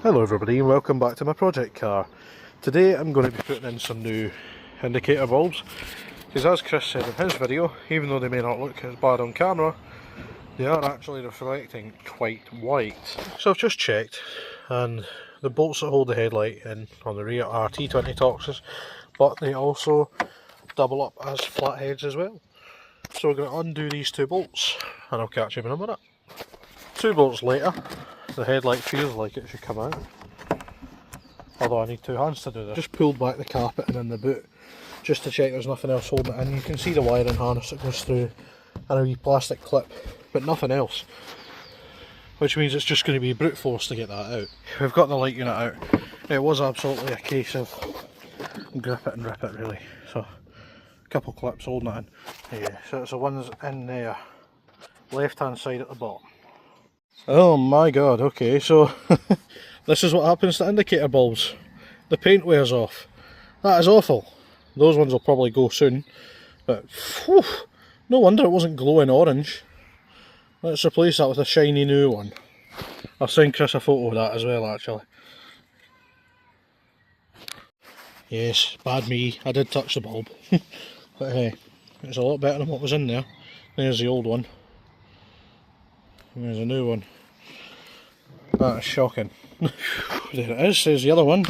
Hello everybody and welcome back to my project car. Today I'm going to be putting in some new indicator bulbs because, as Chris said in his video, even though they may not look as bad on camera, they are actually reflecting quite white. So I've just checked and the bolts that hold the headlight in on the rear are T20 Torxes, but they also double up as flatheads as well. So we're going to undo these two bolts and I'll catch you in a minute. 2 bolts later, the headlight feels like it should come out. Although I need 2 hands to do this. Just pulled back the carpeting in the boot just to check there's nothing else holding it in. You can see the wiring harness that goes through and a wee plastic clip, but nothing else. Which means it's just going to be brute force to get that out. We've got the light unit out. It was absolutely a case of grip it and rip it really. So a couple clips holding it in. Yeah, so it's the ones in there. Left hand side at the bottom. Oh my god, okay, so this is what happens to indicator bulbs. The paint wears off. That is awful. Those ones will probably go soon, but whew, no wonder it wasn't glowing orange. Let's replace that with a shiny new one. I'll send Chris a photo of that as well actually. Yes, bad me, I did touch the bulb. But hey, it's a lot better than what was in there. There's the old one. There's a new one. That is shocking. There it is, there's the other one.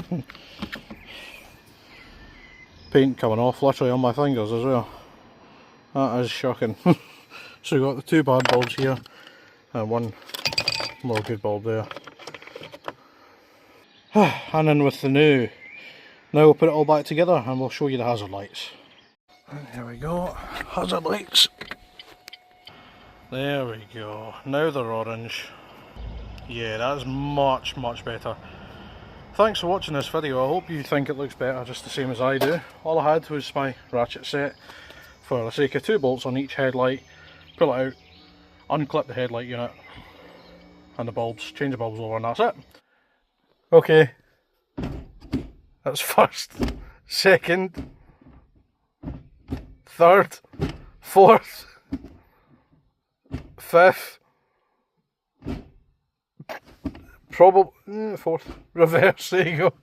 Paint coming off literally on my fingers as well. That is shocking. So we've got the 2 bad bulbs here and 1 more good bulb there. And in with the new. Now we'll put it all back together and we'll show you the hazard lights. And here we go, hazard lights. There we go, now they're orange. Yeah, that's much better. Thanks for watching this video. I hope you think it looks better just the same as I do. All I had was my ratchet set for the sake of 2 bolts on each headlight. Pull it out, unclip the headlight unit and the bulbs, change the bulbs over, and that's it. Okay, that's first, second, third, fourth, fifth, probably fourth, reverse, there you go.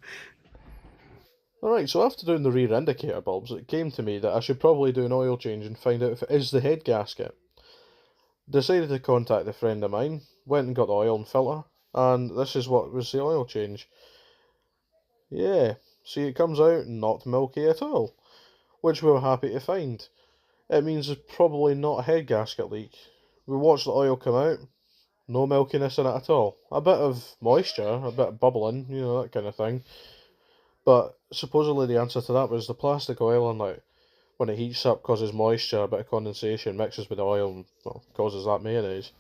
Alright, so after doing the rear indicator bulbs, it came to me that I should probably do an oil change and find out if it is the head gasket. Decided to contact a friend of mine, went and got the oil and filter, and this is what was the oil change. Yeah, see, it comes out not milky at all, which we were happy to find. It means there's probably not a head gasket leak. We watched the oil come out, no milkiness in it at all. A bit of moisture, a bit of bubbling, you know, that kind of thing. But supposedly the answer to that was the plastic oil, and like when it heats up causes moisture, a bit of condensation mixes with the oil and well, causes that mayonnaise.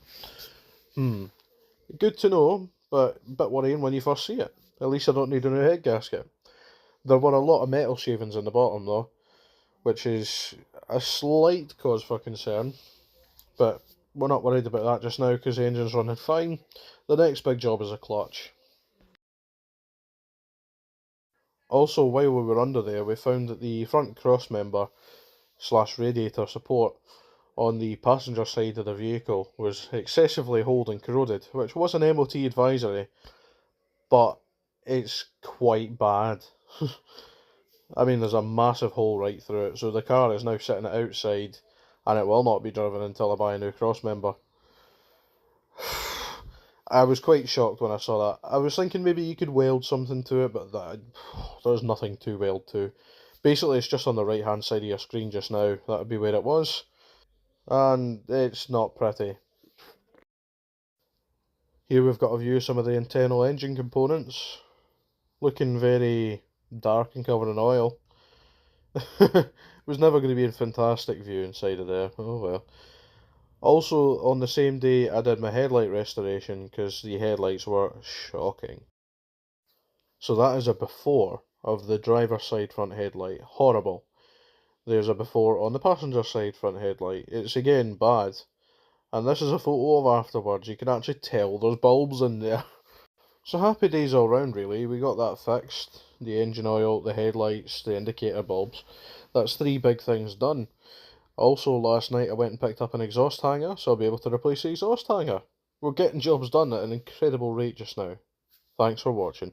Good to know, but a bit worrying when you first see it. At least I don't need a new head gasket. There were a lot of metal shavings in the bottom though, which is a slight cause for concern, but we're not worried about that just now because the engine's running fine. The next big job is a clutch. Also, while we were under there, we found that the front cross member / radiator support on the passenger side of the vehicle was excessively old and corroded, which was an MOT advisory, but it's quite bad. I mean, there's a massive hole right through it, so the car is now sitting outside and it will not be driven until I buy a new cross member. I was quite shocked when I saw that. I was thinking maybe you could weld something to it, but there's nothing to weld to. Basically, it's just on the right hand side of your screen just now. That would be where it was. And it's not pretty. Here we've got a view of some of the internal engine components. Looking very dark and covered in oil. It was never going to be a fantastic view inside of there. Oh well. Also, on the same day, I did my headlight restoration because the headlights were shocking. So that is a before of the driver's side front headlight. Horrible. There's a before on the passenger side front headlight. It's again bad. And this is a photo of afterwards. You can actually tell there's bulbs in there. So happy days all round really. We got that fixed. The engine oil, the headlights, the indicator bulbs. That's 3 big things done. Also, last night I went and picked up an exhaust hanger, so I'll be able to replace the exhaust hanger. We're getting jobs done at an incredible rate just now. Thanks for watching.